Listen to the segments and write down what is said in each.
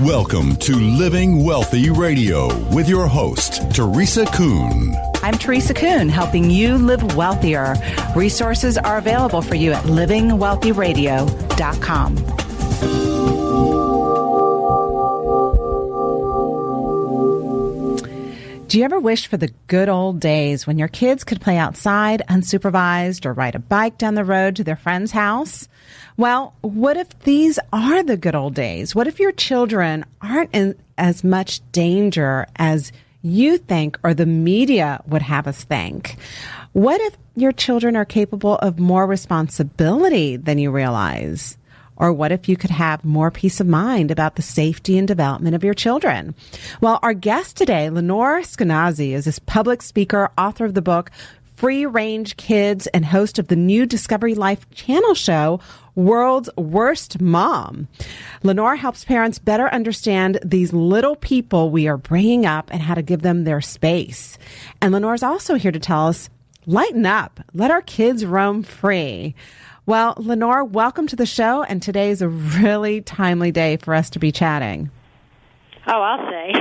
Welcome to Living Wealthy Radio with your host, Teresa Kuhn. I'm Teresa Kuhn, helping you live wealthier. Resources are available for you at livingwealthyradio.com. Do you ever wish for the good old days when your kids could play outside unsupervised or ride a bike down the road to their friend's house? Well, what if these are the good old days? What if your children aren't in as much danger as you think or the media would have us think? What if your children are capable of more responsibility than you realize? Or what if you could have more peace of mind about the safety and development of your children? Well, our guest today, Lenore-Skenazy, is this public speaker, author of the book Free Range Kids, and host of the new Discovery Life channel show, World's Worst Mom. Lenore helps parents better understand these little people we are bringing up and how to give them their space. And Lenore's also here to tell us, lighten up, let our kids roam free. Well, Lenore, welcome to the show, and today is a really timely day for us to be chatting. Oh, I'll say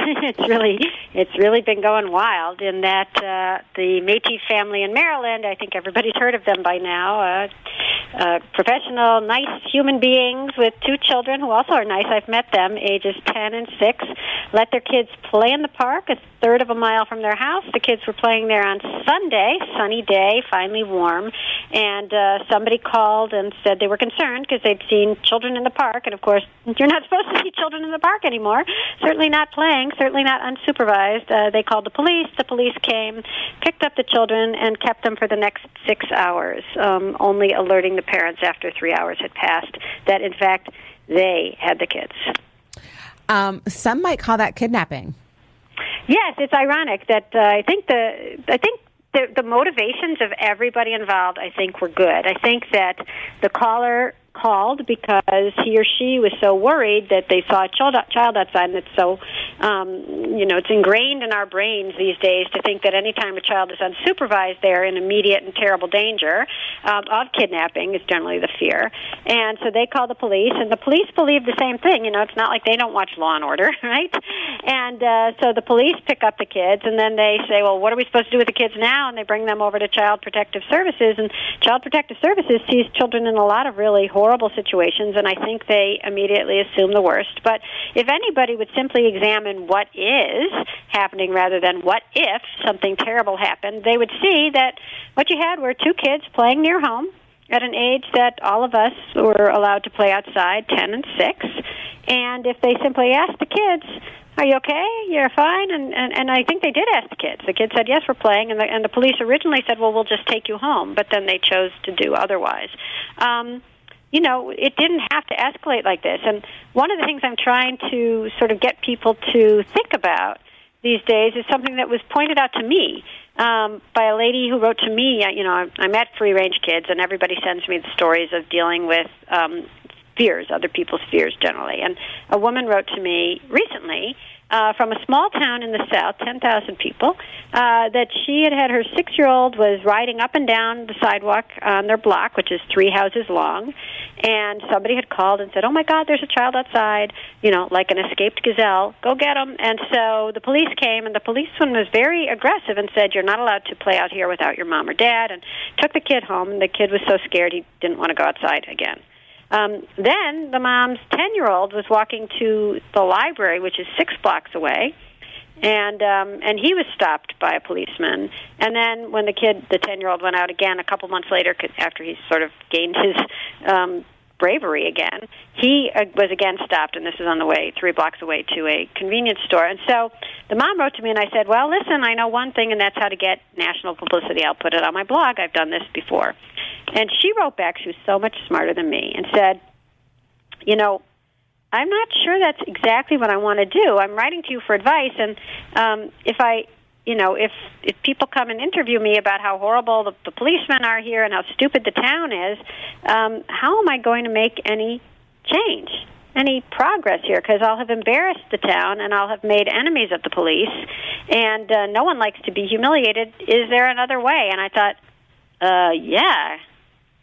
it's really been going wild in that the Métis family in Maryland, I think everybody's heard of them by now, professional, nice human beings with two children who also are nice. I've met them, ages 10 and 6, let their kids play in the park a third of a mile from their house. The kids were playing there on Sunday, sunny day, finally warm, and somebody called and said they were concerned because they'd seen children in the park, and of course, you're not supposed to see children in the park anymore. Certainly not playing, certainly not unsupervised. They called the police. The police came, picked up the children, and kept them for the next 6 hours, only alerting the parents after 3 hours had passed that, in fact, they had the kids. Some might call that kidnapping. Yes, it's ironic that I think the motivations of everybody involved, I think, were good. I think that the caller called because he or she was so worried that they saw a child outside, and it's so, it's ingrained in our brains these days to think that any time a child is unsupervised, they're in immediate and terrible danger of kidnapping is generally the fear. And so they called the police, and the police believe the same thing. It's not like they don't watch Law and Order, right? And so the police pick up the kids, and then they say, well, what are we supposed to do with the kids now? And they bring them over to Child Protective Services, and Child Protective Services sees children in a lot of really horrible situations, and I think they immediately assume the worst. But if anybody would simply examine what is happening rather than what if something terrible happened, they would see that what you had were two kids playing near home at an age that all of us were allowed to play outside, 10 and 6. And if they simply asked the kids, are you okay? You're fine? And I think they did ask the kids. The kids said, yes, we're playing. And the police originally said, well, we'll just take you home. But then they chose to do otherwise. It didn't have to escalate like this. And one of the things I'm trying to sort of get people to think about these days is something that was pointed out to me by a lady who wrote to me. I'm at Free Range Kids, and everybody sends me the stories of dealing with fears, other people's fears generally. And a woman wrote to me recently from a small town in the South, 10,000 people, that she had her 6-year-old was riding up and down the sidewalk on their block, which is 3 houses long, and somebody had called and said, oh, my God, there's a child outside, like an escaped gazelle. Go get him. And so the police came, and the policeman was very aggressive and said, you're not allowed to play out here without your mom or dad, and took the kid home, and the kid was so scared he didn't want to go outside again. Then the mom's 10-year-old was walking to the library, which is 6 blocks away, and he was stopped by a policeman. And then when the 10-year-old, went out again a couple months later, after he sort of gained his bravery again, he was again stopped, and this is on the way 3 blocks away to a convenience store. And so the mom wrote to me, and I said, well, listen, I know one thing, and that's how to get national publicity. I'll put it on my blog. I've done this before. And she wrote back, she was so much smarter than me, and said, I'm not sure that's exactly what I want to do. I'm writing to you for advice, and if people come and interview me about how horrible the policemen are here and how stupid the town is, how am I going to make any change, any progress here? Because I'll have embarrassed the town, and I'll have made enemies of the police, and no one likes to be humiliated. Is there another way? And I thought, yeah,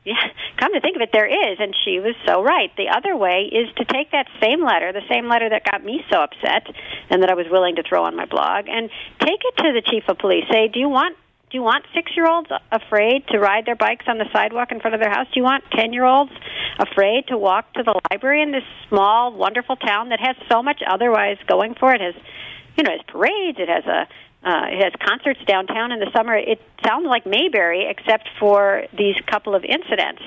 yeah, come to think of it, there is, and she was so right. The other way is to take that same letter, the same letter that got me so upset and that I was willing to throw on my blog, and take it to the chief of police. Say, do you want 6-year-olds afraid to ride their bikes on the sidewalk in front of their house? Do you want 10-year-olds afraid to walk to the library in this small, wonderful town that has so much otherwise going for it? It has parades. It has concerts downtown in the summer. It sounds like Mayberry, except for these couple of incidents.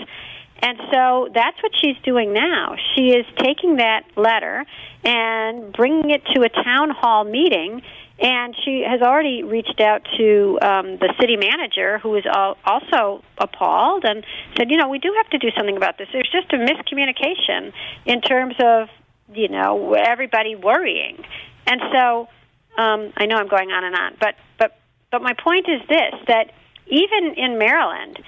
And so that's what she's doing now. She is taking that letter and bringing it to a town hall meeting, and she has already reached out to the city manager, who is also appalled, and said, we do have to do something about this. There's just a miscommunication in terms of, everybody worrying. And so I know I'm going on and on, but my point is this, that even in Maryland,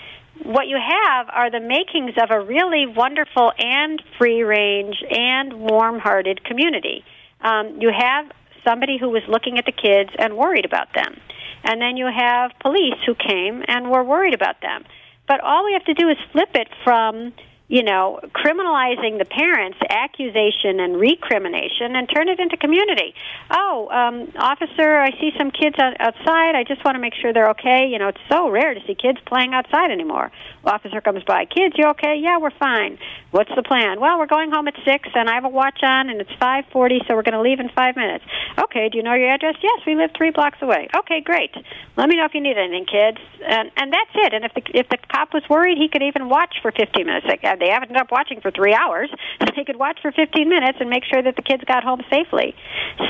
what you have are the makings of a really wonderful and free-range and warm-hearted community. You have somebody who was looking at the kids and worried about them. And then you have police who came and were worried about them. But all we have to do is flip it from, criminalizing the parents' accusation and recrimination and turn it into community. Officer, I see some kids outside. I just want to make sure they're okay. It's so rare to see kids playing outside anymore. Officer comes by. Kids, you okay? Yeah, we're fine. What's the plan? Well, we're going home at 6, and I have a watch on, and it's 5:40, so we're going to leave in 5 minutes. Okay, do you know your address? Yes, we live 3 blocks away. Okay, great. Let me know if you need anything, kids. And that's it. And if the cop was worried, he could even watch for 15 minutes. They haven't ended up watching for 3 hours. They could watch for 15 minutes and make sure that the kids got home safely.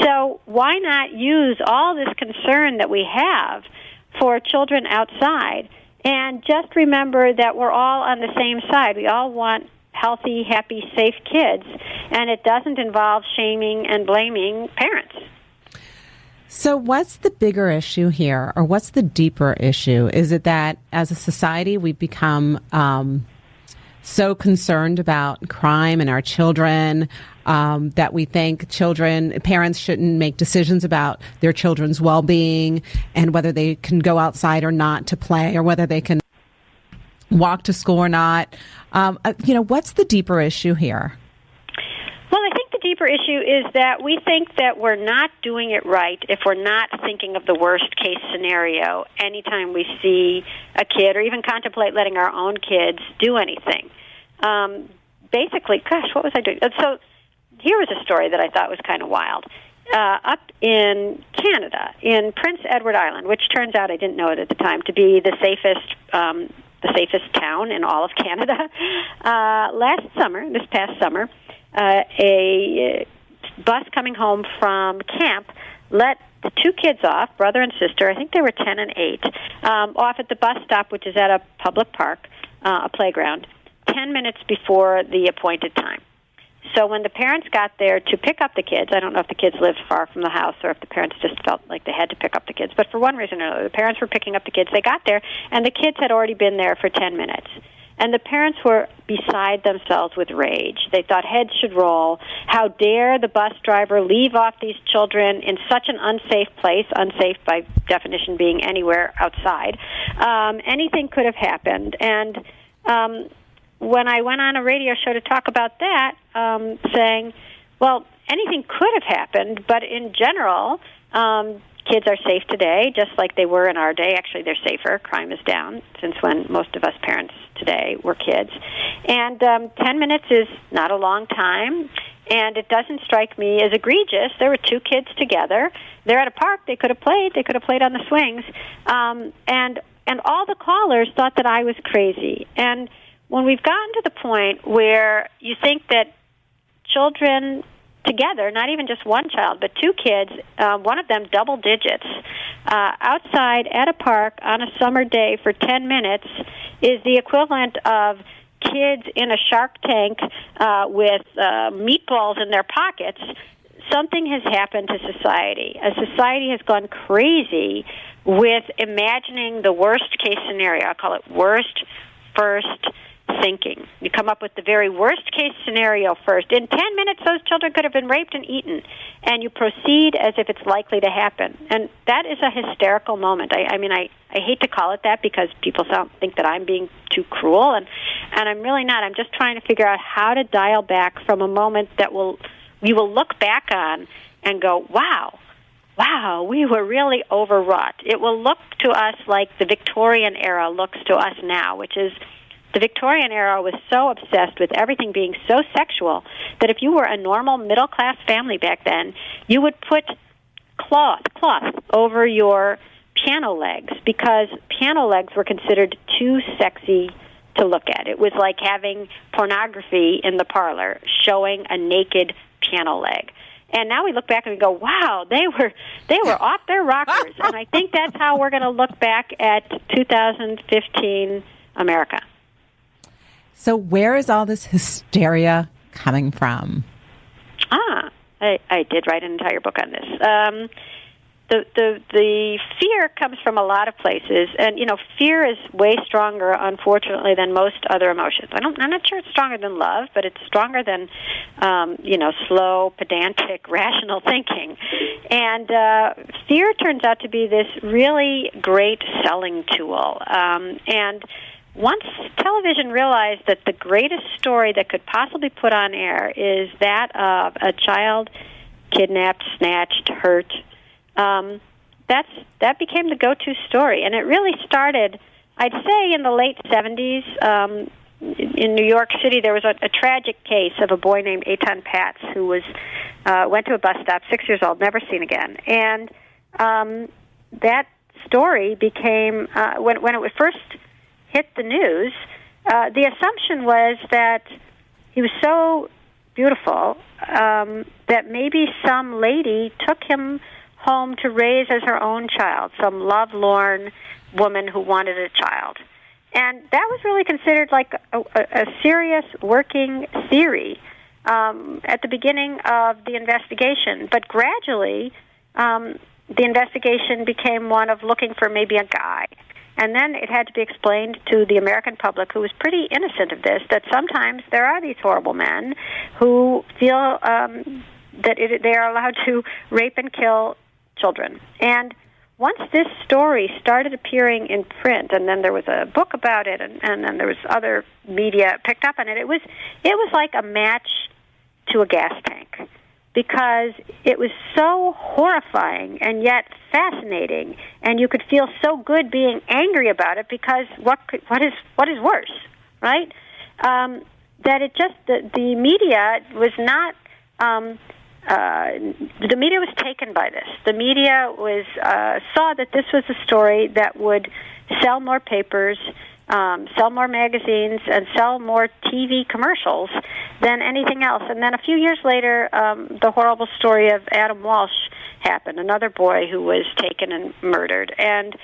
So why not use all this concern that we have for children outside and just remember that we're all on the same side. We all want healthy, happy, safe kids, and it doesn't involve shaming and blaming parents. So what's the bigger issue here, or what's the deeper issue? Is it that as a society we've become so concerned about crime and our children that we think parents shouldn't make decisions about their children's well-being and whether they can go outside or not to play, or whether they can walk to school or not? What's the deeper issue here? Well, I think the deeper issue is that we think that we're not doing it right if we're not thinking of the worst-case scenario anytime we see a kid or even contemplate letting our own kids do anything. Basically, gosh, what was I doing? So here was a story that I thought was kind of wild. Up in Canada, in Prince Edward Island, which turns out, I didn't know it at the time, to be the safest town in all of Canada. This past summer, a bus coming home from camp let the 2 kids off, brother and sister, I think they were 10 and 8, off at the bus stop, which is at a public park, a playground, 10 minutes before the appointed time. So when the parents got there to pick up the kids, I don't know if the kids lived far from the house or if the parents just felt like they had to pick up the kids, but for one reason or another, the parents were picking up the kids. They got there, and the kids had already been there for 10 minutes. And the parents were beside themselves with rage. They thought heads should roll. How dare the bus driver leave off these children in such an unsafe place, unsafe by definition being anywhere outside. Anything could have happened. And when I went on a radio show to talk about that, saying, well, anything could have happened, but in general, kids are safe today, just like they were in our day. Actually, they're safer. Crime is down since when most of us parents today were kids. And 10 minutes is not a long time, and it doesn't strike me as egregious. There were 2 kids together. They're at a park. They could have played. They could have played on the swings. And all the callers thought that I was crazy. And when we've gotten to the point where you think that children together, not even just one child, but 2 kids, one of them double digits, outside at a park on a summer day for 10 minutes is the equivalent of kids in a Shark Tank with meatballs in their pockets. Something has happened to society. Society has gone crazy with imagining the worst-case scenario. I call it worst, first, thinking. You come up with the very worst case scenario first. In 10 minutes, those children could have been raped and eaten, and you proceed as if it's likely to happen. And that is a hysterical moment. I mean, I hate to call it that because people think that I'm being too cruel, and I'm really not. I'm just trying to figure out how to dial back from a moment that we will look back on and go, wow, we were really overwrought. It will look to us like the Victorian era looks to us now, which is the Victorian era was so obsessed with everything being so sexual that if you were a normal middle-class family back then, you would put cloth over your piano legs because piano legs were considered too sexy to look at. It was like having pornography in the parlor showing a naked piano leg. And now we look back and we go, wow, they were off their rockers. And I think that's how we're going to look back at 2015 America. So where is all this hysteria coming from? I did write an entire book on this. The fear comes from a lot of places, and fear is way stronger, unfortunately, than most other emotions. I'm not sure it's stronger than love, but it's stronger than slow, pedantic, rational thinking. And fear turns out to be this really great selling tool. And once television realized that the greatest story that could possibly put on air is that of a child kidnapped, snatched, hurt, that became the go-to story. And it really started, I'd say, in the late 70s. In New York City, there was a tragic case of a boy named Eitan Patz who went to a bus stop, 6 years old, never seen again. And that story became, when it was first hit the news, the assumption was that he was so beautiful that maybe some lady took him home to raise as her own child, some lovelorn woman who wanted a child. And that was really considered like a serious working theory at the beginning of the investigation. But gradually, the investigation became one of looking for maybe a guy. And then it had to be explained to the American public, who was pretty innocent of this, that sometimes there are these horrible men who feel that they are allowed to rape and kill children. And once this story started appearing in print, and then there was a book about it, and then there was other media picked up on it, it was like a match to a gas tank, because it was so horrifying and yet fascinating, and you could feel so good being angry about it, because what is worse, right? That it just the media was not. The media was taken by this. The media saw that this was a story that would sell more papers, sell more magazines, and sell more TV commercials than anything else. And then a few years later, the horrible story of Adam Walsh happened, another boy who was taken and murdered. And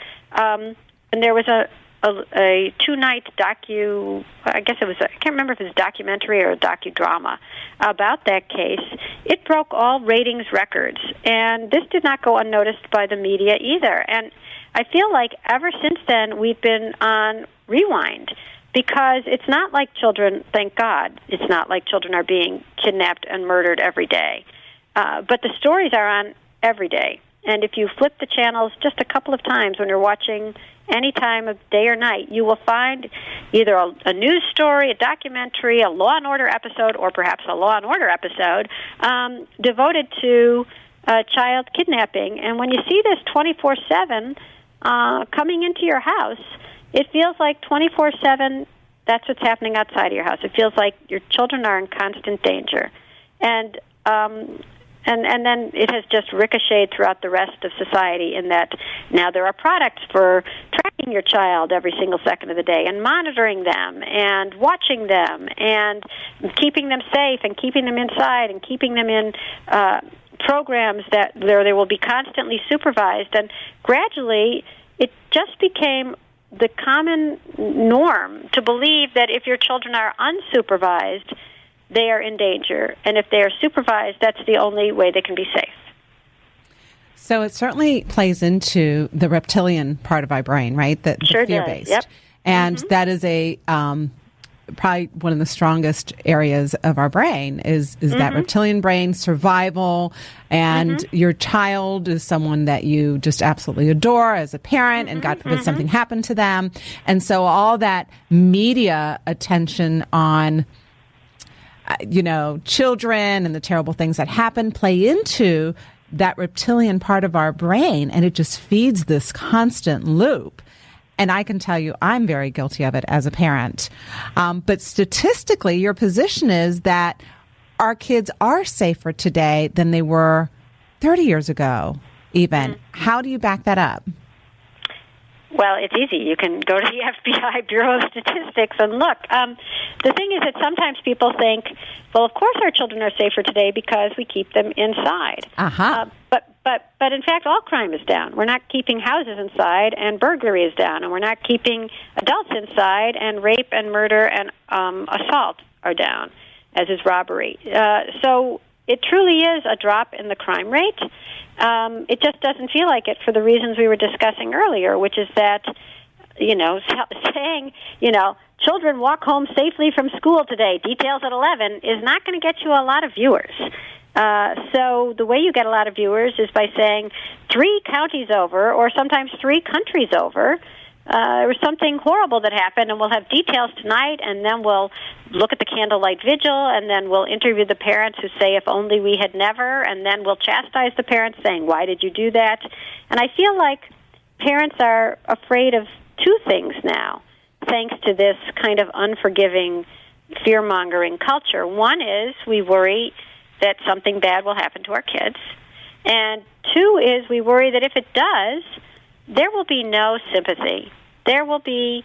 there was a 2-night I can't remember if it was a documentary or a docudrama about that case. It broke all ratings records, and this did not go unnoticed by the media either. And I feel like ever since then we've been on rewind, because it's not like children, thank God, it's not like children are being kidnapped and murdered every day. But the stories are on every day. And if you flip the channels just a couple of times when you're watching any time of day or night, you will find either a news story, a documentary, a Law and Order episode, or perhaps a Law and Order episode devoted to child kidnapping. And when you see this 24/7 coming into your house, it feels like 24/7 that's what's happening outside of your house. It feels like your children are in constant danger. And then it has just ricocheted throughout the rest of society, in that now there are products for tracking your child every single second of the day and monitoring them and watching them and keeping them safe and keeping them inside and keeping them in programs that they will be constantly supervised. And gradually it just became the common norm to believe that if your children are unsupervised, they are in danger, and if they are supervised, that's the only way they can be safe. So it certainly plays into the reptilian part of our brain, right? The sure fear-based. Does. Yep. And that is probably one of the strongest areas of our brain is that reptilian brain, survival, and your child is someone that you just absolutely adore as a parent, and God forbid something happened to them. And so all that media attention on children and the terrible things that happen play into that reptilian part of our brain, and it just feeds this constant loop. And I can tell you, I'm very guilty of it as a parent. But statistically, your position is that our kids are safer today than they were 30 years ago, even. How do you back that up? Well, it's easy. You can go to the FBI Bureau of Statistics and look. The thing is that sometimes people think, well, of course our children are safer today because we keep them inside. But in fact, all crime is down. We're not keeping houses inside, and burglary is down, and we're not keeping adults inside, and rape and murder and assault are down, as is robbery. So it truly is a drop in the crime rate. It just doesn't feel like it for the reasons we were discussing earlier, which is that, saying, children walk home safely from school today, details at 11, is not going to get you a lot of viewers. So the way you get a lot of viewers is by saying 3 counties over, or sometimes 3 countries over, there was something horrible that happened, and we'll have details tonight, and then we'll look at the candlelight vigil, and then we'll interview the parents who say, if only we had never, and then we'll chastise the parents saying, why did you do that? And I feel like parents are afraid of 2 things now, thanks to this kind of unforgiving, fear-mongering culture. One is we worry that something bad will happen to our kids. And 2 is we worry that if it does, there will be no sympathy. There will be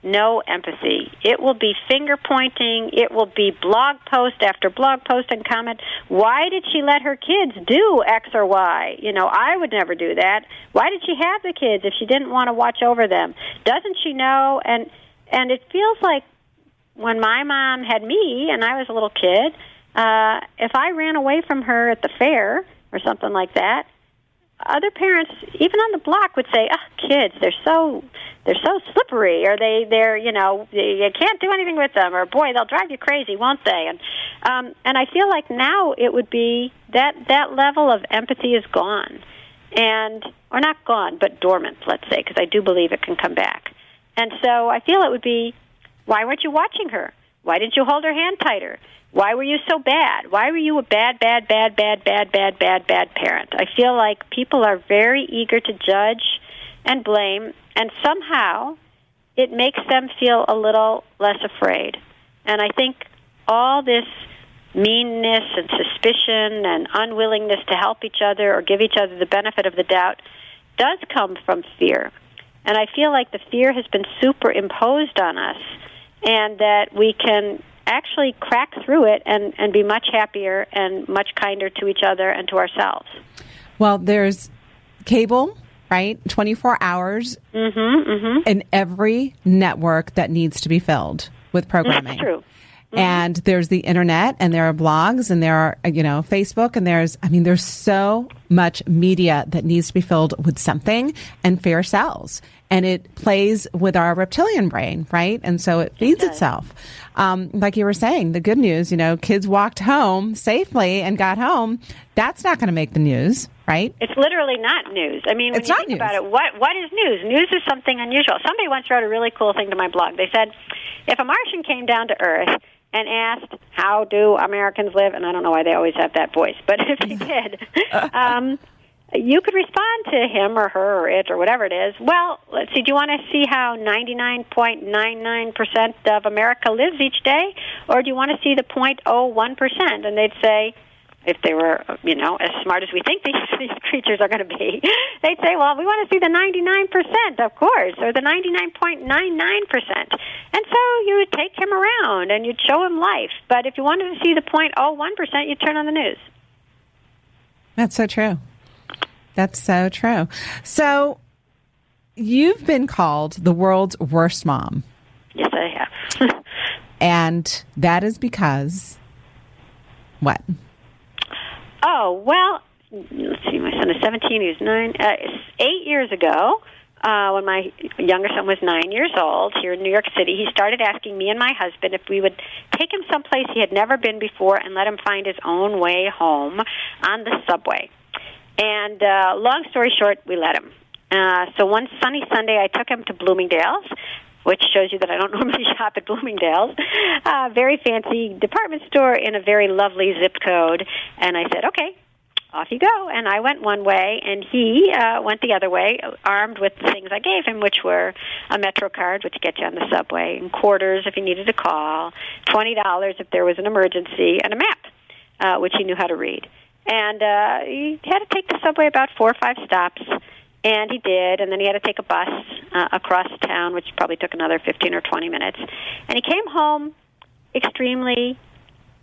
no empathy. It will be finger-pointing. It will be blog post after blog post and comment. Why did she let her kids do X or Y? I would never do that. Why did she have the kids if she didn't want to watch over them? Doesn't she know? And it feels like when my mom had me and I was a little kid, if I ran away from her at the fair or something like that, other parents, even on the block, would say, "Oh, kids, they're so slippery, or they're you can't do anything with them, or boy, they'll drive you crazy, won't they?" And I feel like now it would be that level of empathy is gone, or not gone, but dormant, let's say, because I do believe it can come back. And so I feel it would be, why weren't you watching her? Why didn't you hold her hand tighter? Why were you so bad? Why were you a bad parent? I feel like people are very eager to judge and blame, and somehow it makes them feel a little less afraid. And I think all this meanness and suspicion and unwillingness to help each other or give each other the benefit of the doubt does come from fear. And I feel like the fear has been superimposed on us, and that we can actually crack through it and be much happier and much kinder to each other and to ourselves. Well, there's cable, right? 24 hours in every network that needs to be filled with programming. That's true. And there's the internet, and there are blogs, and there are, Facebook, and there's so much media that needs to be filled with something, and fear sells. And it plays with our reptilian brain, right? And so it feeds itself. Like you were saying, the good news, kids walked home safely and got home. That's not going to make the news, right? It's literally not news. I mean, when you think about it, what is news? News is something unusual. Somebody once wrote a really cool thing to my blog. They said, if a Martian came down to Earth and asked, how do Americans live? And I don't know why they always have that voice, but if they did, you could respond to him or her or it or whatever it is. Well, let's see, do you want to see how 99.99% of America lives each day? Or do you want to see the 0.01%? And they'd say, if they were, as smart as we think these creatures are going to be, they'd say, well, we want to see the 99%, of course, or the 99.99%. And so you would take him around and you'd show him life. But if you wanted to see the 0.01%, you'd turn on the news. That's so true. That's so true. So you've been called the world's worst mom. Yes, I have. And that is because what? Oh, well, let's see, my son is 17, he was 9. 8 years ago, when my younger son was 9 years old here in New York City, he started asking me and my husband if we would take him someplace he had never been before and let him find his own way home on the subway. And long story short, we let him. So one sunny Sunday, I took him to Bloomingdale's, which shows you that I don't normally shop at Bloomingdale's, very fancy department store in a very lovely zip code. And I said, okay, off you go. And I went one way, and he went the other way, armed with the things I gave him, which were a Metro card, which gets you on the subway, and quarters if he needed to call, $20 if there was an emergency, and a map, which he knew how to read. And he had to take the subway about 4 or 5 stops, and he did, and then he had to take a bus across town, which probably took another 15 or 20 minutes. And he came home extremely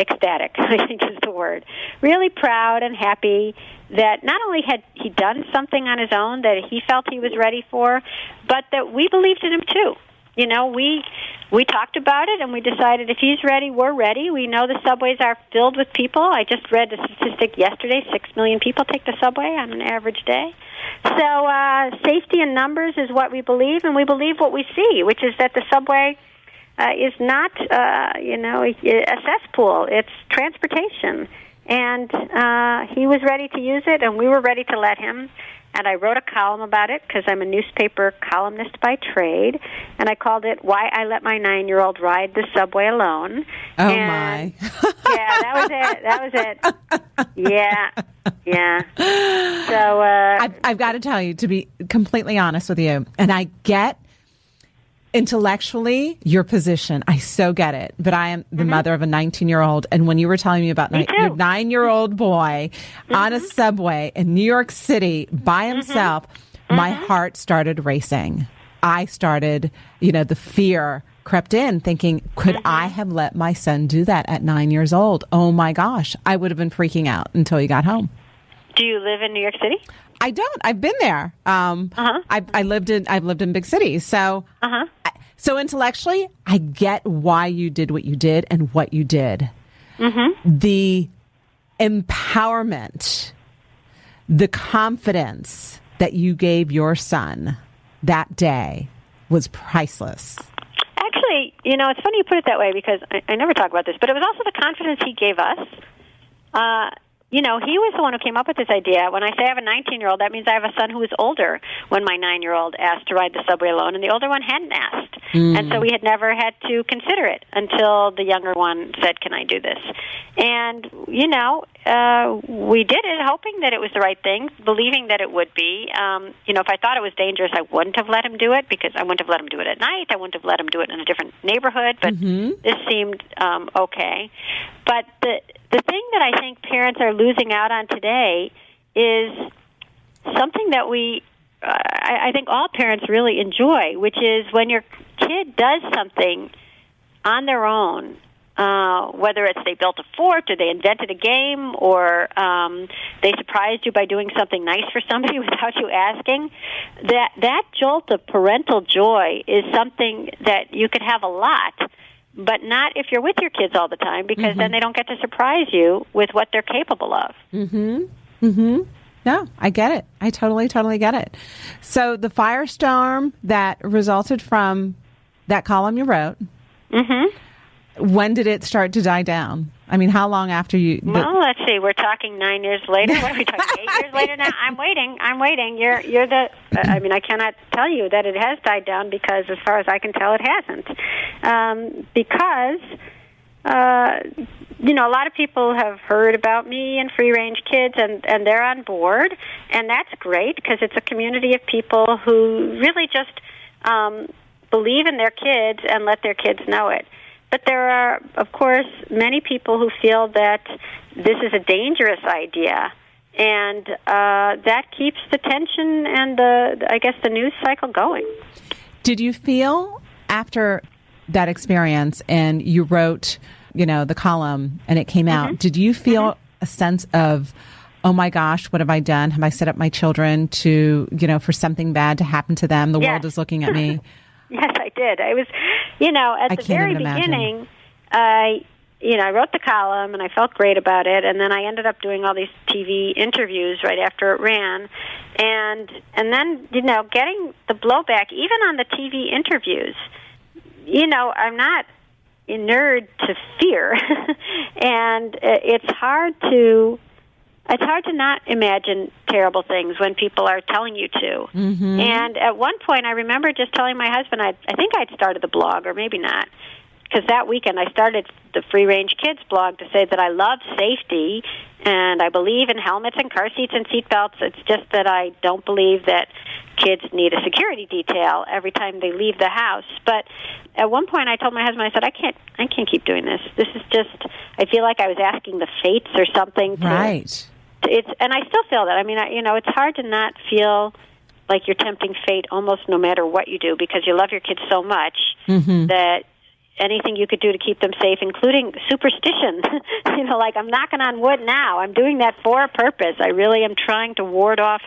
ecstatic, I think is the word. Really proud and happy that not only had he done something on his own that he felt he was ready for, but that we believed in him too. You know, we talked about it, and we decided if he's ready, we're ready. We know the subways are filled with people. I just read a statistic yesterday, 6 million people take the subway on an average day. So safety in numbers is what we believe, and we believe what we see, which is that the subway is not, a cesspool. It's transportation. And he was ready to use it, and we were ready to let him. And I wrote a column about it because I'm a newspaper columnist by trade, and I called it "Why I Let My 9-Year-Old Ride the Subway Alone." Oh, and, my. Yeah, that was it. Yeah. So I've got to tell you, to be completely honest with you, and I get intellectually your position. I so get it. But I am the mother of a 19-year-old. And when you were telling me about your 9-year-old boy on a subway in New York City by himself, my heart started racing. I started, the fear crept in, thinking, could I have let my son do that at 9 years old? Oh my gosh. I would have been freaking out until he got home. Do you live in New York City? I don't. I've been there. I've lived in big cities. So, so intellectually, I get why you did what you did and what you did. The empowerment, the confidence that you gave your son that day was priceless. Actually, it's funny you put it that way because I never talk about this, but it was also the confidence he gave us. He was the one who came up with this idea. When I say I have a 19-year-old, that means I have a son who was older when my 9-year-old asked to ride the subway alone, and the older one hadn't asked. And so we had never had to consider it until the younger one said, can I do this? And, we did it hoping that it was the right thing, believing that it would be. If I thought it was dangerous, I wouldn't have let him do it because I wouldn't have let him do it at night. I wouldn't have let him do it in a different neighborhood, but this seemed okay. But the thing that I think parents are losing out on today is something that I think all parents really enjoy, which is when your kid does something on their own, whether it's they built a fort or they invented a game or they surprised you by doing something nice for somebody without you asking, that jolt of parental joy is something that you could have a lot, but not if you're with your kids all the time, because then they don't get to surprise you with what they're capable of. No, I get it. I totally get it. So the firestorm that resulted from that column you wrote, when did it start to die down? I mean, how long after you... Well, let's see. We're talking 9 years later. What are we talking, 8 years later now? I'm waiting. You're the... I cannot tell you that it has died down because, as far as I can tell, it hasn't. Because, a lot of people have heard about me and free-range kids, and they're on board, and that's great because it's a community of people who really just believe in their kids and let their kids know it. But there are, of course, many people who feel that this is a dangerous idea, and that keeps the tension and the news cycle going. Did you feel after that experience and you wrote, the column and it came out, did you feel a sense of, oh my gosh, what have I done? Have I set up my children to, for something bad to happen to them? The world is looking at me. Yes, I did. I was, at the very beginning, I wrote the column, and I felt great about it, and then I ended up doing all these TV interviews right after it ran, and then, getting the blowback, even on the TV interviews. I'm not inured to fear, and it's hard to not imagine terrible things when people are telling you to. Mm-hmm. And at one point, I remember just telling my husband, I think I'd started the blog, or maybe not, because that weekend I started the Free Range Kids blog to say that I love safety, and I believe in helmets and car seats and seat belts. It's just that I don't believe that kids need a security detail every time they leave the house. But at one point I told my husband, I said, I can't keep doing this. This is just, I feel like I was asking the fates or something. Right. And I still feel that. I mean, it's hard to not feel like you're tempting fate almost no matter what you do, because you love your kids so much that anything you could do to keep them safe, including superstition. Like I'm knocking on wood now. I'm doing that for a purpose. I really am trying to ward off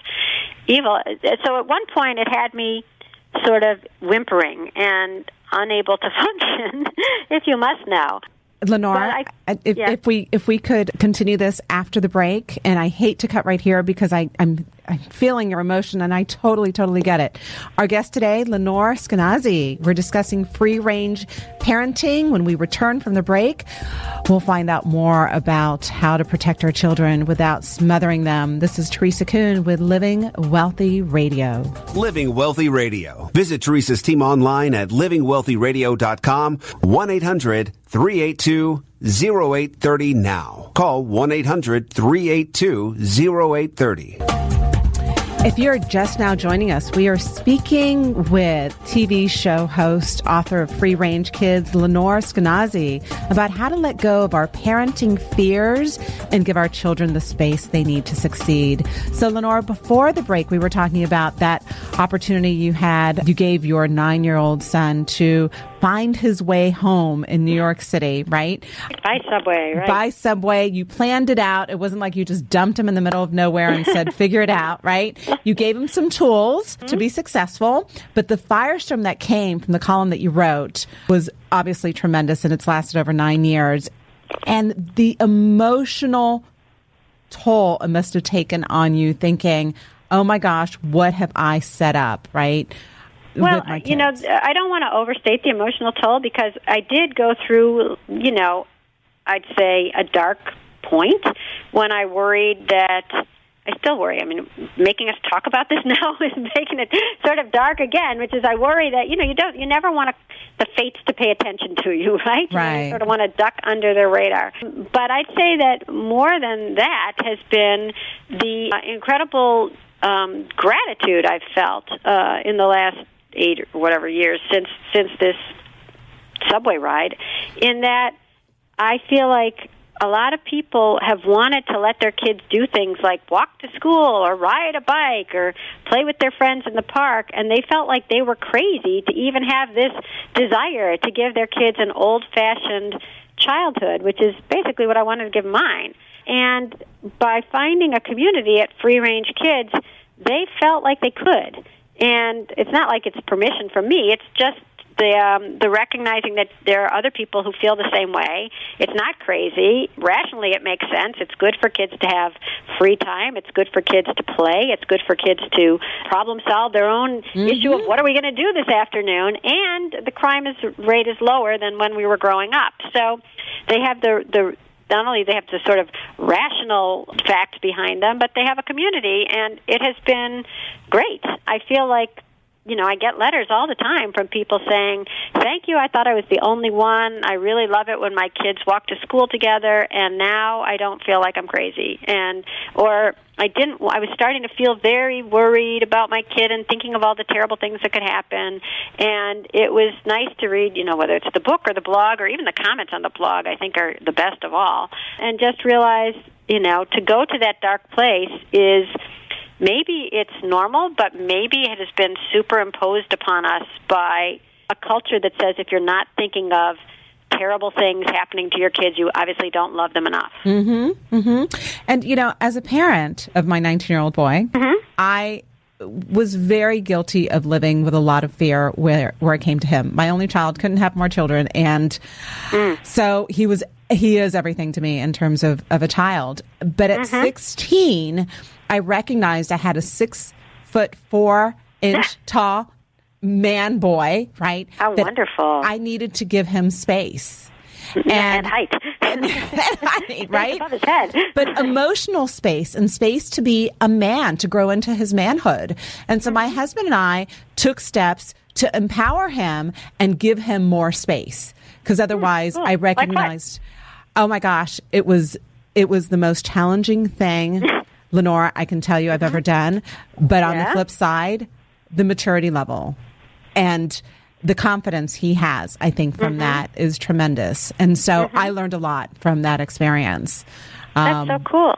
evil. So at one point it had me sort of whimpering and unable to function, if you must know. Lenore, if we could continue this after the break, and I hate to cut right here because I'm feeling your emotion, and I totally get it. Our guest today, Lenore-Skenazy. We're discussing free-range parenting. When we return from the break, we'll find out more about how to protect our children without smothering them. This is Teresa Kuhn with Living Wealthy Radio. Living Wealthy Radio. Visit Teresa's team online at livingwealthyradio.com, 1-800-382-0830 now. Call 1-800-382-0830. If you're just now joining us, we are speaking with TV show host, author of Free Range Kids, Lenore-Skenazy, about how to let go of our parenting fears and give our children the space they need to succeed. So, Lenore, before the break, we were talking about that opportunity you had. You gave your 9-year-old son to find his way home in New York City, right? By subway, right? By subway. You planned it out. It wasn't like you just dumped him in the middle of nowhere and said, figure it out, right? You gave him some tools to be successful, but the firestorm that came from the column that you wrote was obviously tremendous, and it's lasted over 9 years. And the emotional toll it must have taken on you, thinking, oh my gosh, what have I set up, right? Well, I don't want to overstate the emotional toll, because I did go through, I'd say a dark point when I worried that, I still worry. I mean, making us talk about this now is making it sort of dark again, which is I worry that, you never want the fates to pay attention to you, right? Right. You sort of want to duck under their radar. But I'd say that more than that has been the incredible gratitude I've felt in the last 8 or whatever years since this subway ride, in that I feel like a lot of people have wanted to let their kids do things like walk to school or ride a bike or play with their friends in the park, and they felt like they were crazy to even have this desire to give their kids an old-fashioned childhood, which is basically what I wanted to give mine. And by finding a community at Free Range Kids, they felt like they could. And it's not like it's permission from me. It's just the recognizing that there are other people who feel the same way. It's not crazy. Rationally, it makes sense. It's good for kids to have free time. It's good for kids to play. It's good for kids to problem solve their own issue of what are we going to do this afternoon. And the crime rate is lower than when we were growing up. So they have not only they have the sort of rational facts behind them, but they have a community, and it has been great. I feel like, I get letters all the time from people saying, thank you, I thought I was the only one. I really love it when my kids walk to school together, and now I don't feel like I'm crazy. I was starting to feel very worried about my kid and thinking of all the terrible things that could happen. And it was nice to read, whether it's the book or the blog or even the comments on the blog, I think are the best of all. And just realize, to go to that dark place is, maybe it's normal, but maybe it has been superimposed upon us by a culture that says if you're not thinking of terrible things happening to your kids, you obviously don't love them enough. And, as a parent of my 19-year-old boy, I was very guilty of living with a lot of fear where it came to him. My only child, couldn't have more children. And so he is everything to me in terms of a child. But at 16, I recognized I had a 6'4" tall man boy, right? How wonderful. I needed to give him space. And height. And height, right? Above his head. But emotional space and space to be a man, to grow into his manhood. And so my husband and I took steps to empower him and give him more space. Because otherwise I recognized, oh my gosh, it was the most challenging thing, Lenore, I can tell you I've ever done. But on the flip side, the maturity level and the confidence he has, I think, from that is tremendous. And so I learned a lot from that experience. That's so cool.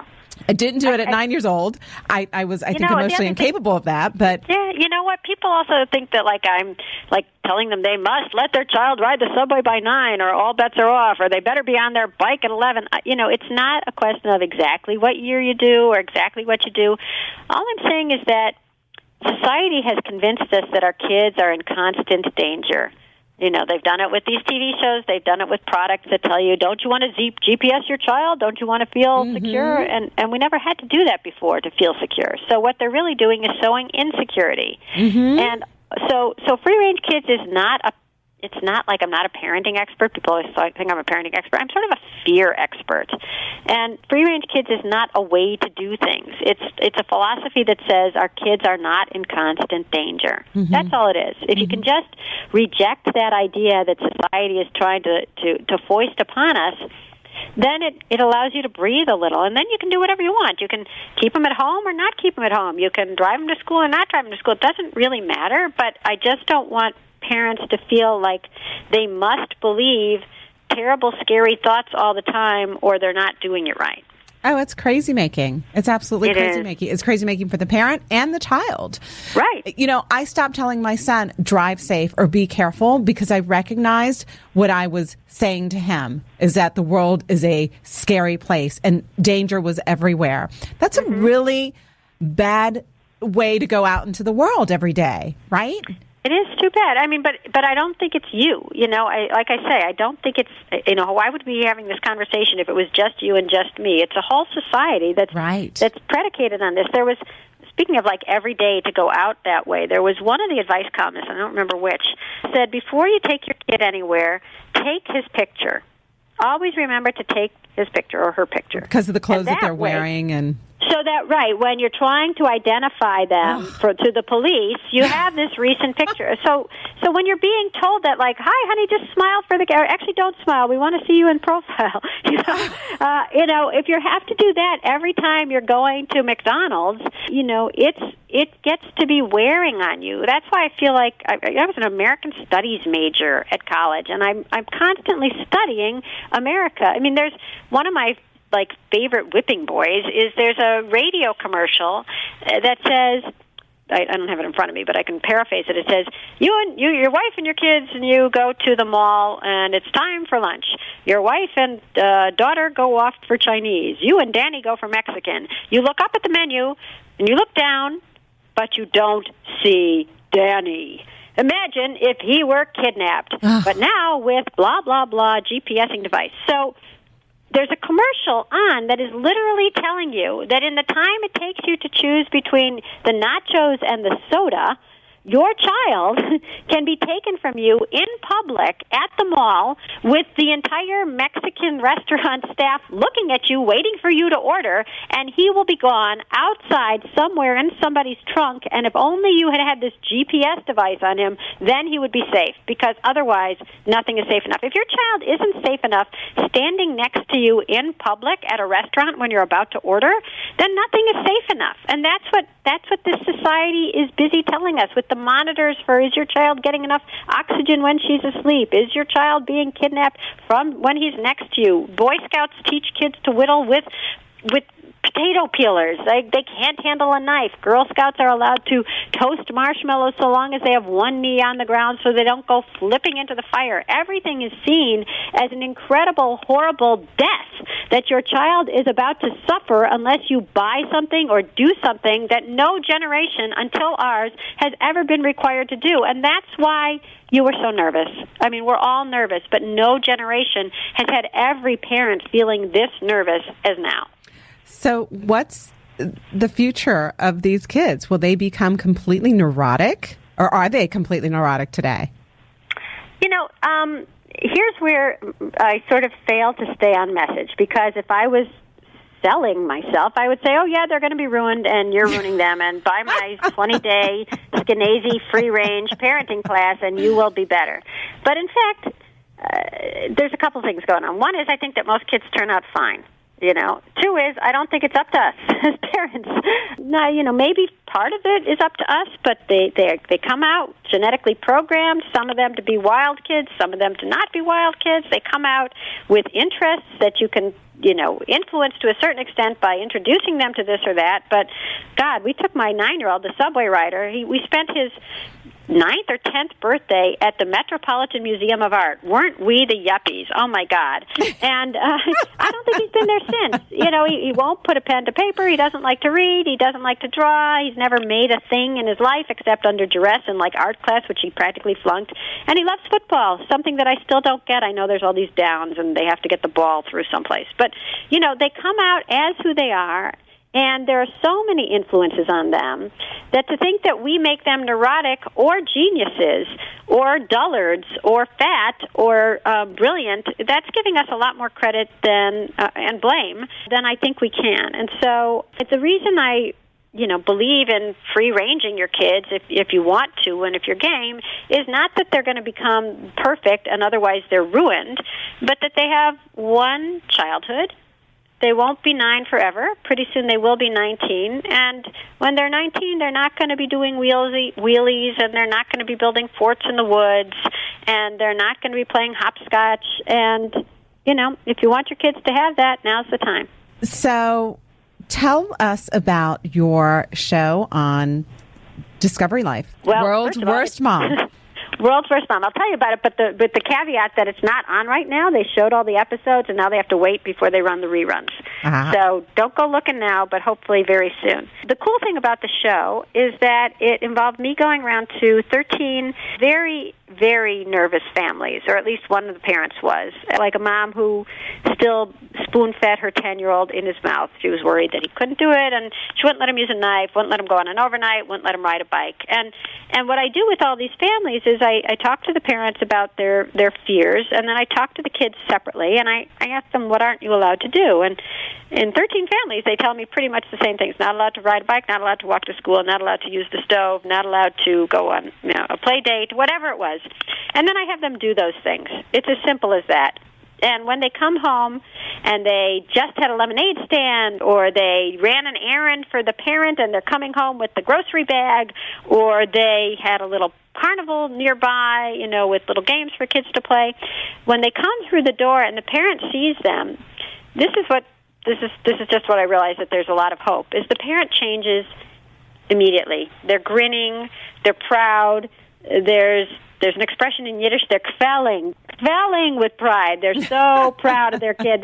I didn't do it at 9 years old. I was, I think, emotionally incapable of that. But yeah, you know what? People also think that I'm telling them they must let their child ride the subway by 9, or all bets are off, or they better be on their bike at 11. It's not a question of exactly what year you do or exactly what you do. All I'm saying is that society has convinced us that our kids are in constant danger. They've done it with these TV shows. They've done it with products that tell you, don't you want to GPS your child? Don't you want to feel secure? And we never had to do that before to feel secure. So what they're really doing is sowing insecurity. And so free-range kids is not it's not like I'm not a parenting expert. People always think I'm a parenting expert. I'm sort of a fear expert. And free-range kids is not a way to do things. It's a philosophy that says our kids are not in constant danger. That's all it is. If you can just reject that idea that society is trying to foist upon us, then it allows you to breathe a little, and then you can do whatever you want. You can keep them at home or not keep them at home. You can drive them to school or not drive them to school. It doesn't really matter, but I just don't want parents to feel like they must believe terrible, scary thoughts all the time, or they're not doing it right. Oh, it's crazy making. It's absolutely crazy making. It's crazy making for the parent and the child. Right. I stopped telling my son, drive safe or be careful, because I recognized what I was saying to him is that the world is a scary place and danger was everywhere. That's a really bad way to go out into the world every day, right? It is too bad. I mean, but I don't think it's you. Like I say, I don't think it's, why would we be having this conversation if it was just you and just me? It's a whole society that's predicated on this. There was, speaking of every day to go out that way, there was one of the advice columnists, I don't remember which, said before you take your kid anywhere, take his picture. Always remember to take his picture or her picture. Because of the clothes that they're wearing and... So that, right, when you're trying to identify them to the police, you have this recent picture. So when you're being told that, hi, honey, just smile for the guy, or actually don't smile, we want to see you in profile. If you have to do that every time you're going to McDonald's, it gets to be wearing on you. That's why I feel like I was an American Studies major at college, and I'm constantly studying America. I mean, there's one of my favorite whipping boys is there's a radio commercial that says, I don't have it in front of me, but I can paraphrase it. It says, your wife and your kids and you go to the mall and it's time for lunch. Your wife and daughter go off for Chinese. You and Danny go for Mexican. You look up at the menu and you look down, but you don't see Danny. Imagine if he were kidnapped, but now with blah, blah, blah GPSing device. So there's a commercial on that is literally telling you that in the time it takes you to choose between the nachos and the soda, your child can be taken from you in public at the mall with the entire Mexican restaurant staff looking at you, waiting for you to order, and he will be gone outside somewhere in somebody's trunk, and if only you had this GPS device on him, then he would be safe, because otherwise nothing is safe enough. If your child isn't safe enough standing next to you in public at a restaurant when you're about to order, then nothing is safe enough. And that's what this society is busy telling us with the monitors for, is your child getting enough oxygen when she's asleep? Is your child being kidnapped from when he's next to you? Boy Scouts teach kids to whittle with with potato peelers. They can't handle a knife. Girl Scouts are allowed to toast marshmallows so long as they have one knee on the ground so they don't go flipping into the fire. Everything is seen as an incredible, horrible death that your child is about to suffer unless you buy something or do something that no generation until ours has ever been required to do. And that's why you were so nervous. I mean, we're all nervous, but no generation has had every parent feeling this nervous as now. So what's the future of these kids? Will they become completely neurotic, or are they completely neurotic today? You know, here's where I sort of fail to stay on message, because if I was selling myself, I would say, oh, yeah, they're going to be ruined, and you're ruining them, and buy my 20-day Skenazy-Free-Range Parenting class, and you will be better. But in fact, there's a couple things going on. One is I think that most kids turn out fine. You know, two is I don't think it's up to us as parents. Now, you know, maybe part of it is up to us, but they come out genetically programmed. Some of them to be wild kids, some of them to not be wild kids. They come out with interests that you can, you know, influence to a certain extent by introducing them to this or that. But God, we took my 9-year-old, the subway rider. We spent his 9th or 10th birthday at the Metropolitan Museum of Art. Weren't we the yuppies? Oh, my God. And I don't think he's been there since. You know, he won't put a pen to paper. He doesn't like to read. He doesn't like to draw. He's never made a thing in his life except under duress in, like, art class, which he practically flunked. And he loves football, something that I still don't get. I know there's all these downs, and they have to get the ball through someplace. But, you know, they come out as who they are. And there are so many influences on them that to think that we make them neurotic or geniuses or dullards or fat or brilliant, that's giving us a lot more credit than and blame than I think we can. And so the reason I believe in free-ranging your kids if you want to and if you're game is not that they're going to become perfect and otherwise they're ruined, but that they have one childhood. They won't be 9 forever. Pretty soon they will be 19. And when they're 19, they're not going to be doing wheelies, and they're not going to be building forts in the woods, and they're not going to be playing hopscotch. And, you know, if you want your kids to have that, now's the time. So tell us about your show on Discovery Life, well, World's Worst Mom. World's Worst Mom. I'll tell you about it, but with the caveat that it's not on right now. They showed all the episodes, and now they have to wait before they run the reruns. Uh-huh. So don't go looking now, but hopefully very soon. The cool thing about the show is that it involved me going around to 13 very, very nervous families, or at least one of the parents was. Like a mom who still spoon-fed her 10-year-old in his mouth. She was worried that he couldn't do it, and she wouldn't let him use a knife, wouldn't let him go on an overnight, wouldn't let him ride a bike. And what I do with all these families is I talk to the parents about their fears, and then I talk to the kids separately, and I ask them, what aren't you allowed to do? And in 13 families, they tell me pretty much the same things. Not allowed to ride a bike, not allowed to walk to school, not allowed to use the stove, not allowed to go on a play date, whatever it was. And then I have them do those things. It's as simple as that. And when they come home and they just had a lemonade stand, or they ran an errand for the parent and they're coming home with the grocery bag, or they had a little carnival nearby, with little games for kids to play, when they come through the door and the parent sees them, this is just what I realize, that there's a lot of hope, is the parent changes immediately. They're grinning, they're proud, there's an expression in Yiddish, they're kvelling with pride. They're so proud of their kid,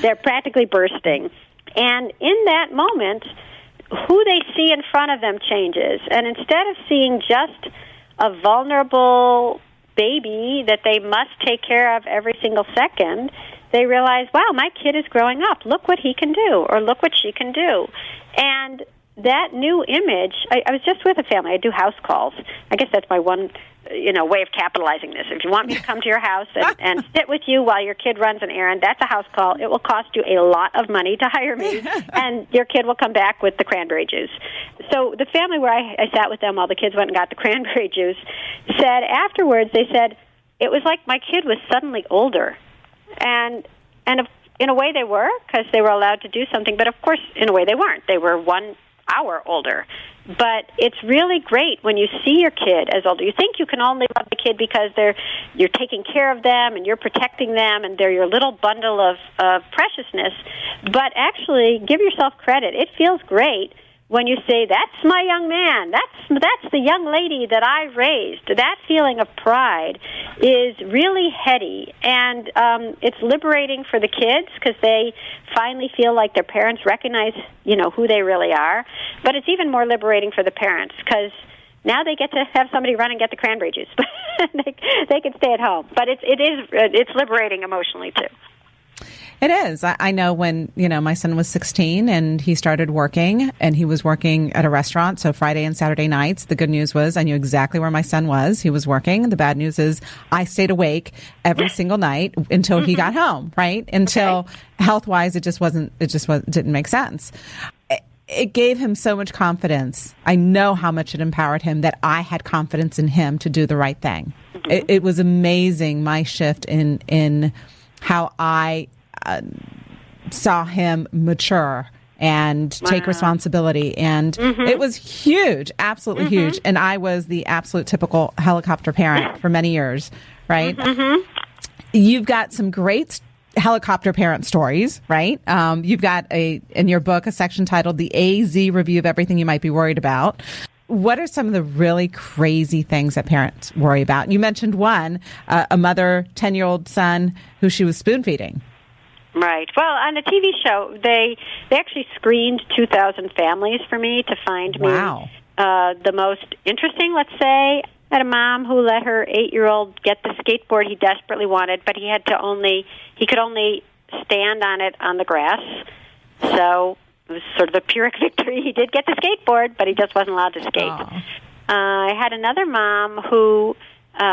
they're practically bursting. And in that moment, who they see in front of them changes. And instead of seeing just a vulnerable baby that they must take care of every single second, they realize, wow, my kid is growing up. Look what he can do, or look what she can do. And that new image, I was just with a family. I do house calls. I guess that's my one way of capitalizing this. If you want me to come to your house and sit with you while your kid runs an errand, that's a house call. It will cost you a lot of money to hire me, and your kid will come back with the cranberry juice. So the family where I sat with them while the kids went and got the cranberry juice said afterwards, they said, it was like my kid was suddenly older. And in a way they were, because they were allowed to do something, but of course in a way they weren't. They were 1 hour older. But it's really great when you see your kid as older. You think you can only love the kid because you're taking care of them and you're protecting them and they're your little bundle of preciousness. But actually, give yourself credit. It feels great when you say, that's my young man, that's the young lady that I raised. That feeling of pride is really heady, and it's liberating for the kids because they finally feel like their parents recognize, who they really are. But it's even more liberating for the parents because now they get to have somebody run and get the cranberry juice. they can stay at home. But it's liberating emotionally, too. It is. I know when, my son was 16 and he started working, and he was working at a restaurant. So Friday and Saturday nights, the good news was I knew exactly where my son was. He was working. The bad news is I stayed awake every single night until he got home, right? Until health-wise, it didn't make sense. It gave him so much confidence. I know how much it empowered him that I had confidence in him to do the right thing. Mm-hmm. It was amazing, my shift in how I saw him mature and take responsibility. And it was huge, absolutely huge. And I was the absolute typical helicopter parent for many years, right? You've got some great helicopter parent stories, right? You've got in your book, a section titled The AZ Review of Everything You Might Be Worried About. What are some of the really crazy things that parents worry about? You mentioned one, a mother, 10-year-old son who she was spoon feeding. Right. Well, on the TV show, they actually screened 2,000 families for me to find me the most interesting, let's say. I had a mom who let her 8-year-old get the skateboard he desperately wanted, but he could only stand on it on the grass. So it was sort of a Pyrrhic victory. He did get the skateboard, but he just wasn't allowed to skate. I had another mom who,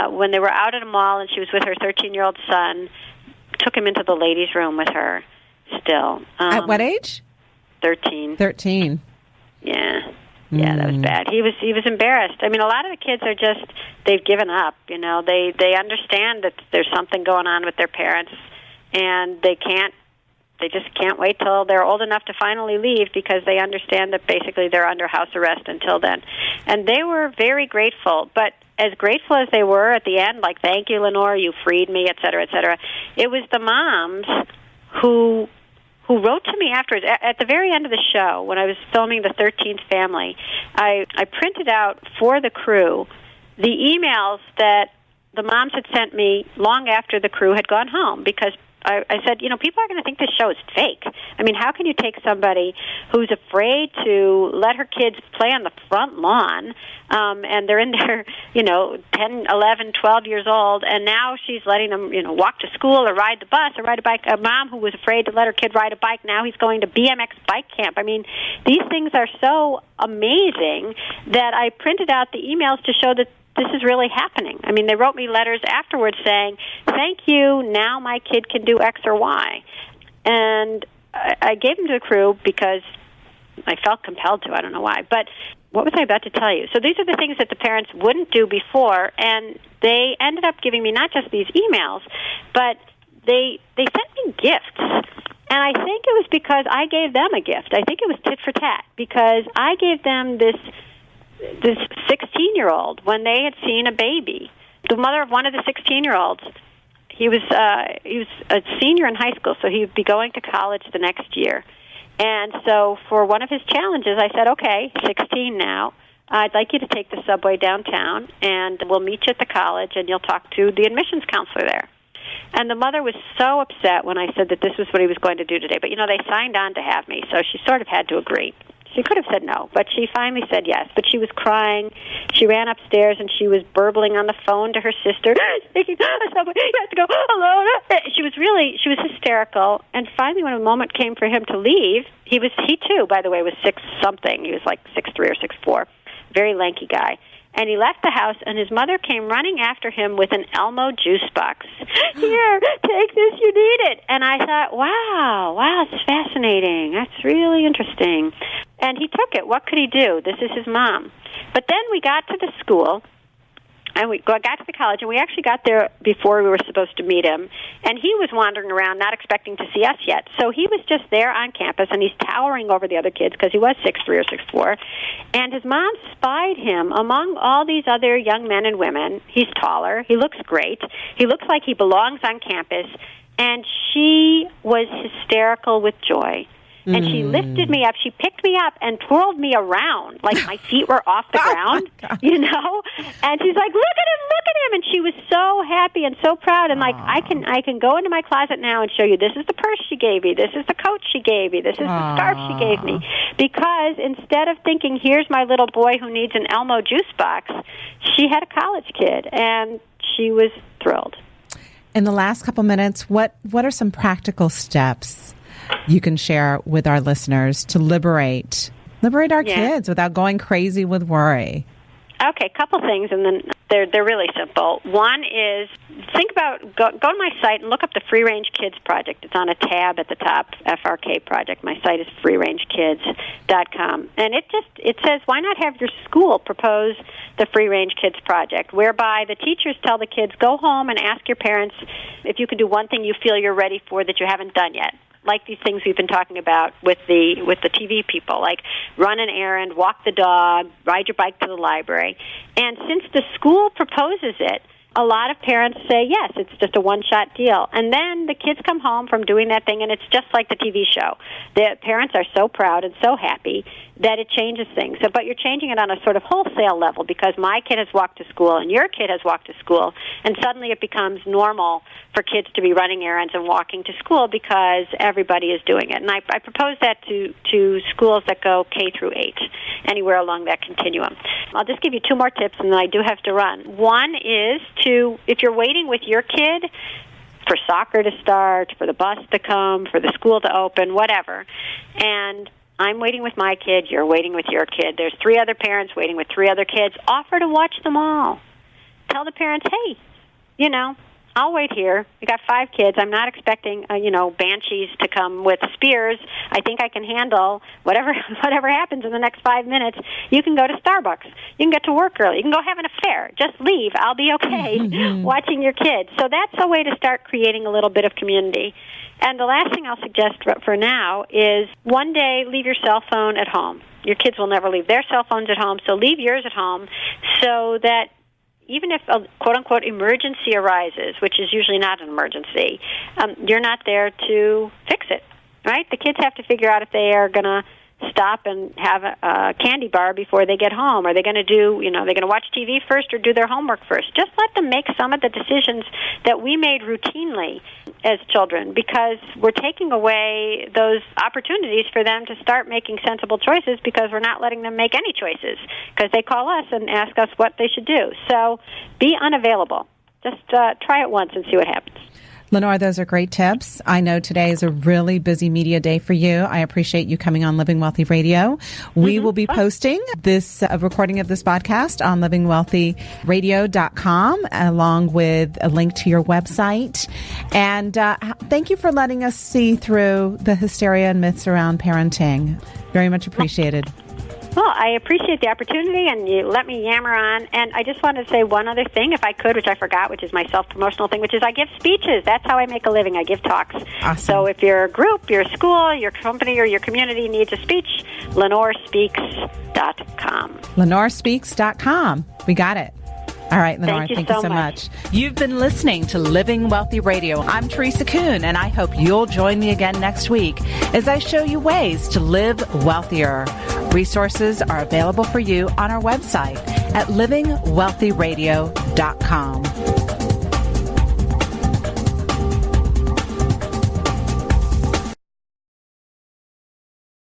when they were out at a mall and she was with her 13-year-old son, took him into the ladies' room with her still. At what age? 13. 13. Yeah. Yeah, that was bad. He was embarrassed. I mean, a lot of the kids are just, they've given up. They understand that there's something going on with their parents, and they just can't wait till they're old enough to finally leave because they understand that basically they're under house arrest until then. And they were very grateful, but as grateful as they were at the end, like, thank you, Lenore, you freed me, et cetera, it was the moms who wrote to me afterwards. At the very end of the show, when I was filming the 13th family, I printed out for the crew the emails that the moms had sent me long after the crew had gone home, because I said, people are going to think this show is fake. I mean, how can you take somebody who's afraid to let her kids play on the front lawn, and they're in their, 10, 11, 12 years old, and now she's letting them, walk to school or ride the bus or ride a bike. A mom who was afraid to let her kid ride a bike, now he's going to BMX bike camp. I mean, these things are so amazing that I printed out the emails to show that this is really happening. I mean, they wrote me letters afterwards saying, thank you, now my kid can do X or Y. And I gave them to the crew because I felt compelled to. I don't know why. But what was I about to tell you? So these are the things that the parents wouldn't do before, and they ended up giving me not just these emails, but they sent me gifts. And I think it was because I gave them a gift. I think it was tit for tat, because I gave them this 16-year-old when they had seen a baby. The mother of one of the 16-year-olds, he was a senior in high school, so he would be going to college the next year. And so for one of his challenges, I said, okay, 16 now, I'd like you to take the subway downtown, and we'll meet you at the college, and you'll talk to the admissions counselor there. And the mother was so upset when I said that this was what he was going to do today. But, they signed on to have me, so she sort of had to agree. She could have said no, but she finally said yes. But she was crying. She ran upstairs, and she was burbling on the phone to her sister. You have to go alone. She was hysterical. And finally, when a moment came for him to leave, he too, by the way, was 6-something. He was like 6'3" or 6'4", very lanky guy. And he left the house, and his mother came running after him with an Elmo juice box. Here, take this, you need it. And I thought, wow, it's fascinating. That's really interesting. And he took it. What could he do? This is his mom. But then we got to the school, And we got to the college, and we actually got there before we were supposed to meet him. And he was wandering around, not expecting to see us yet. So he was just there on campus, and he's towering over the other kids because he was 6'3" or 6'4". And his mom spied him among all these other young men and women. He's taller. He looks great. He looks like he belongs on campus. And she was hysterical with joy. And she lifted me up. She picked me up and twirled me around like my feet were off the ground, you know? And she's like, look at him. And she was so happy and so proud. And like, I can go into my closet now and show you, this is the purse she gave me. This is the coat she gave me. This is the scarf she gave me. Because instead of thinking, here's my little boy who needs an Elmo juice box, she had a college kid. And she was thrilled. In the last couple minutes, what are some practical steps you can share with our listeners to liberate our kids without going crazy with worry? Okay, couple things, and then they're really simple. One is think about go to my site and look up the Free Range Kids Project. It's on a tab at the top, FRK Project. My site is freerangekids.com, and it says, why not have your school propose the Free Range Kids Project, whereby the teachers tell the kids, go home and ask your parents if you can do one thing you feel you're ready for that you haven't done yet. Like these things we've been talking about with the TV people, like run an errand, walk the dog, ride your bike to the library. And since the school proposes it, a lot of parents say, yes, it's just a one-shot deal. And then the kids come home from doing that thing, and it's just like the TV show. The parents are so proud and so happy that it changes things. So, but you're changing it on a sort of wholesale level because my kid has walked to school and your kid has walked to school, and suddenly it becomes normal for kids to be running errands and walking to school because everybody is doing it. And I propose that to schools that go K through 8, anywhere along that continuum. I'll just give you 2 more tips, and then I do have to run. One is if you're waiting with your kid for soccer to start, for the bus to come, for the school to open, whatever, and I'm waiting with my kid, you're waiting with your kid, there's 3 other parents waiting with 3 other kids, offer to watch them all. Tell the parents, hey, I'll wait here. You got 5 kids. I'm not expecting, banshees to come with spears. I think I can handle whatever happens in the next 5 minutes. You can go to Starbucks. You can get to work early. You can go have an affair. Just leave. I'll be okay watching your kids. So that's a way to start creating a little bit of community. And the last thing I'll suggest for now is one day leave your cell phone at home. Your kids will never leave their cell phones at home, so leave yours at home so that even if a quote-unquote emergency arises, which is usually not an emergency, you're not there to fix it, right? The kids have to figure out if they are going to stop and have a candy bar before they get home. Are they going to they're going to watch TV first or do their homework first? Just let them make some of the decisions that we made routinely as children, because we're taking away those opportunities for them to start making sensible choices because we're not letting them make any choices because they call us and ask us what they should do. So be unavailable. Just try it once and see what happens. Lenore, those are great tips. I know today is a really busy media day for you. I appreciate you coming on Living Wealthy Radio. We will be posting this recording of this podcast on livingwealthyradio.com along with a link to your website. And thank you for letting us see through the hysteria and myths around parenting. Very much appreciated. Well, I appreciate the opportunity, and you let me yammer on. And I just wanted to say one other thing, if I could, which I forgot, which is my self-promotional thing, which is I give speeches. That's how I make a living. I give talks. Awesome. So if your group, your school, your company, or your community needs a speech, Lenore-Speaks.com. Lenore-Speaks.com. We got it. All right, Lenore, thank you so much. You've been listening to Living Wealthy Radio. I'm Teresa Kuhn, and I hope you'll join me again next week as I show you ways to live wealthier. Resources are available for you on our website at livingwealthyradio.com.